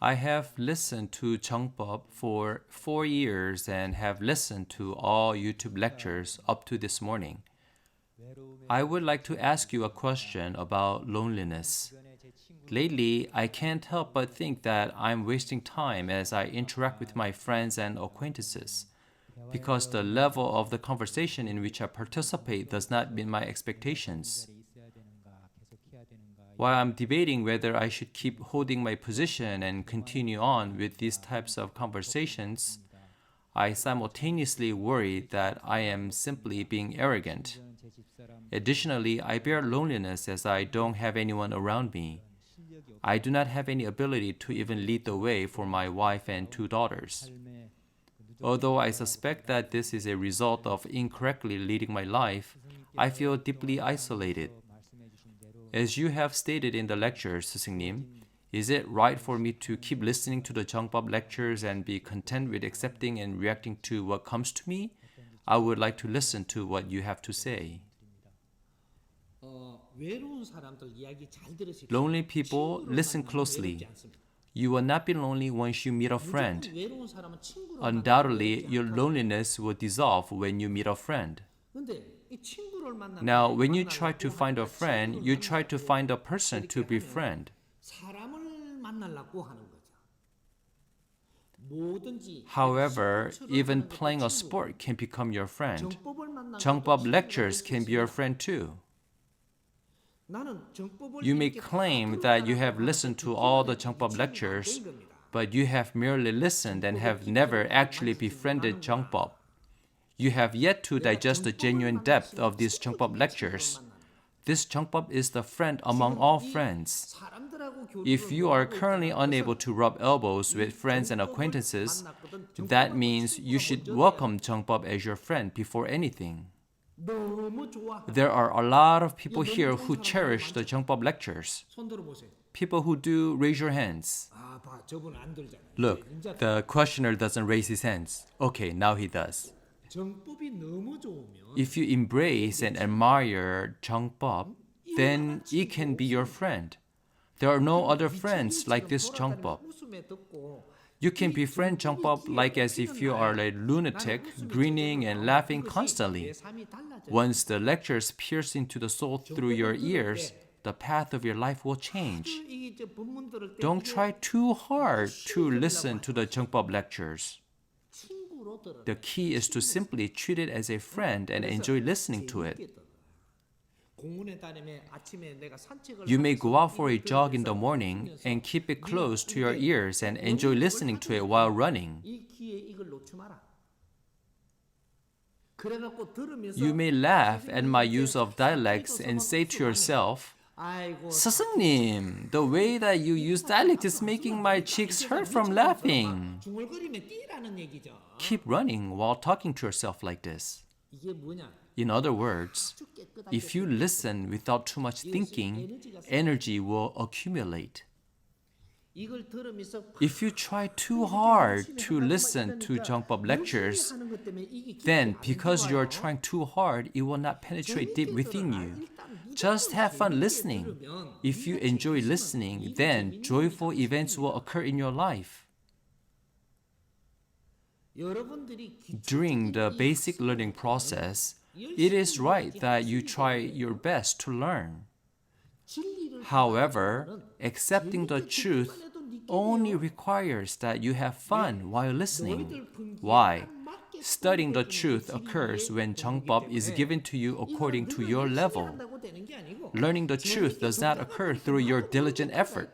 I have listened to Jungbub for 4 years and have listened to all YouTube lectures up to this morning. I would like to ask you a question about loneliness. Lately, I can't help but think that I'm wasting time as I interact with my friends and acquaintances, because the level of the conversation in which I participate does not meet my expectations. While I'm debating whether I should keep holding my position and continue on with these types of conversations, I simultaneously worry that I am simply being arrogant. Additionally, I bear loneliness as I don't have anyone around me. I do not have any ability to even lead the way for my wife and 2 daughters. Although I suspect that this is a result of incorrectly leading my life, I feel deeply isolated. As you have stated in the lecture, Seuseungnim, is it right for me to keep listening to the Jungbub lectures and be content with accepting and reacting to what comes to me? I would like to listen to what you have to say. Lonely people, listen closely. You will not be lonely once you meet a friend. Undoubtedly, your loneliness will dissolve when you meet a friend. Now, when you try to find a friend, you try to find a person to befriend. However, even playing a sport can become your friend. Jungbub lectures can be your friend too. You may claim that you have listened to all the Jungbub lectures, but you have merely listened and have never actually befriended Jungbub. You have yet to digest the genuine depth of these Jungbub lectures. This Jungbub is the friend among all friends. If you are currently unable to rub elbows with friends and acquaintances, that means you should welcome Jungbub as your friend before anything. There are a lot of people here who cherish the Jungbub lectures. People who do, raise your hands. Look, the questioner doesn't raise his hands. Okay, now he does. If you embrace and admire Jungbub, then it can be your friend. There are no other friends like this Jungbub. You can befriend Jungbub like as if you are a lunatic, grinning and laughing constantly. Once the lectures pierce into the soul through your ears, the path of your life will change. Don't try too hard to listen to the Jungbub lectures. The key is to simply treat it as a friend and enjoy listening to it. You may go out for a jog in the morning and keep it close to your ears and enjoy listening to it while running. You may laugh at my use of dialects and say to yourself, "Seuseungnim, the way that you use dialect is making my cheeks hurt from laughing." Keep running while talking to yourself like this. In other words, if you listen without too much thinking, energy will accumulate. If you try too hard to listen to Jungbub lectures, then because you are trying too hard, it will not penetrate deep within you. Just have fun listening. If you enjoy listening, then joyful events will occur in your life. During the basic learning process, it is right that you try your best to learn. However, accepting the truth only requires that you have fun while listening. Why? Studying the truth occurs when Jungbub is given to you according to your level. Learning the truth does not occur through your diligent effort.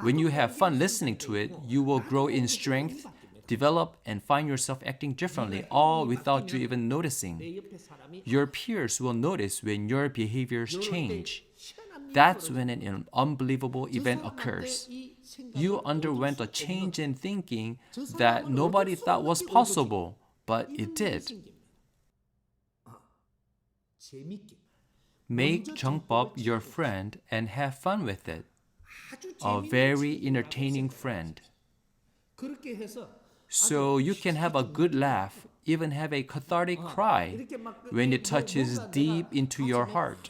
When you have fun listening to it, you will grow in strength, develop and find yourself acting differently, all without you even noticing. Your peers will notice when your behaviors change. That's when an unbelievable event occurs. You underwent a change in thinking that nobody thought was possible, but it did. Make Jungbub your friend and have fun with it. A very entertaining friend. So you can have a good laugh, even have a cathartic cry when it touches deep into your heart.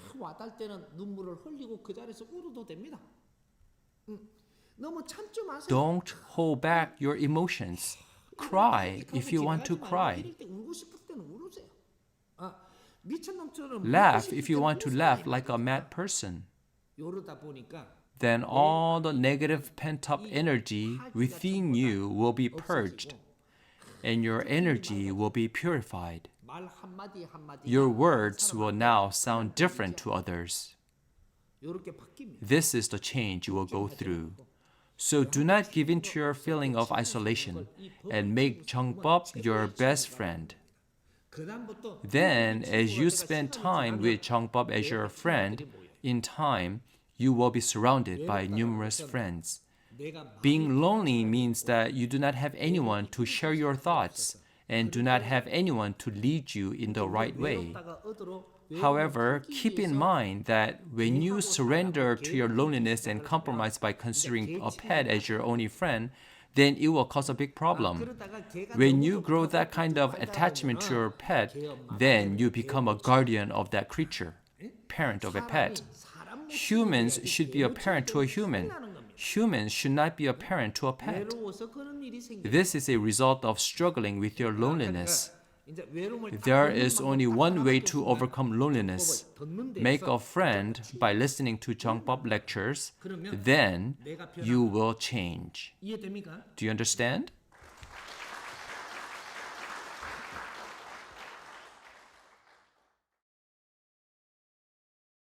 Don't hold back your emotions. Cry if you want to cry. Laugh if you want to laugh like a mad person. Then all the negative pent-up energy within you will be purged, and your energy will be purified. Your words will now sound different to others. This is the change you will go through. So do not give in to your feeling of isolation and make Jungbub your best friend. Then, as you spend time with Jungbub as your friend, in time, you will be surrounded by numerous friends. Being lonely means that you do not have anyone to share your thoughts and do not have anyone to lead you in the right way. However, keep in mind that when you surrender to your loneliness and compromise by considering a pet as your only friend, then it will cause a big problem. When you grow that kind of attachment to your pet, then you become a guardian of that creature, parent of a pet. Humans should be a parent to a human. Humans should not be a parent to a pet. This is a result of struggling with your loneliness. There is only one way to overcome loneliness. Make a friend by listening to Jungbub lectures. Then you will change. Do you understand?